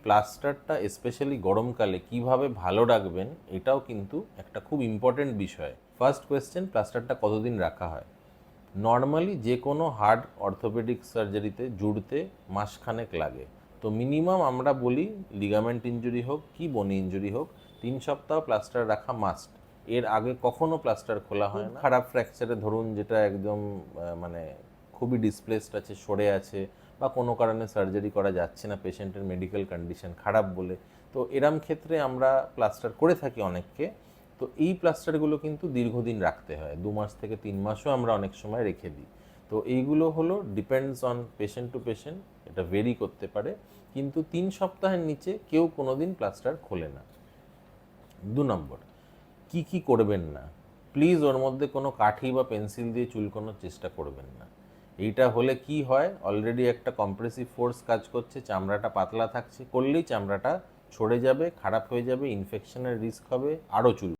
প্লাস্টারটা specially গরমকালে কিভাবে ভালো রাখবেন এটাও কিন্তু একটা খুব ইম্পর্টেন্ট বিষয়। ফার্স্ট কোয়েশ্চেন, প্লাস্টারটা কতদিন রাখা হয়? নর্মালি যে কোনো হার্ড অর্থোপেডিক সার্জারিতে জুড়তে মাসখানেক লাগে। তো মিনিমাম আমরা বলি লিগামেন্ট ইনজুরি হোক কি বনি ইনজুরি হোক 3 সপ্তাহ প্লাস্টার রাখা মাস্ট। এর আগে কখনো প্লাস্টার খোলা হয় না। খারাপ ফ্র্যাকচারে ধরুন যেটা একদম মানে খুবই ডিসপ্লেসড আছে, সরে আছে, বা কোনো কারণে সার্জারি করা যাচ্ছে না, পেশেন্টের মেডিকেল কন্ডিশন খারাপ বলে, তো এরম ক্ষেত্রে আমরা প্লাস্টার করে থাকি অনেককে। তো এই প্লাস্টারগুলো কিন্তু দীর্ঘদিন রাখতে হয়, 2 মাস থেকে 3 মাসও আমরা অনেক সময় রেখে দিই। তো এইগুলো হলো depends on patient to patient, এটা ভেরি করতে পারে, কিন্তু 3 সপ্তাহের নিচে কেউ কোনোদিন প্লাস্টার খোলে না। 2 নম্বর, কি করবেন না, প্লিজ ওর মধ্যে কোনো কাঠি বা পেন্সিল দিয়ে চুলকোনোর চেষ্টা করবেন না। এইটা হলে কি হয়, অলরেডি একটা কম্প্রেসিভ ফোর্স কাজ করছে, চামড়াটা পাতলা থাকছে, করলেই চামড়াটা ছড়ে যাবে, খারাপ হয়ে যাবে, ইনফেকশনের রিস্ক হবে, আরও চুল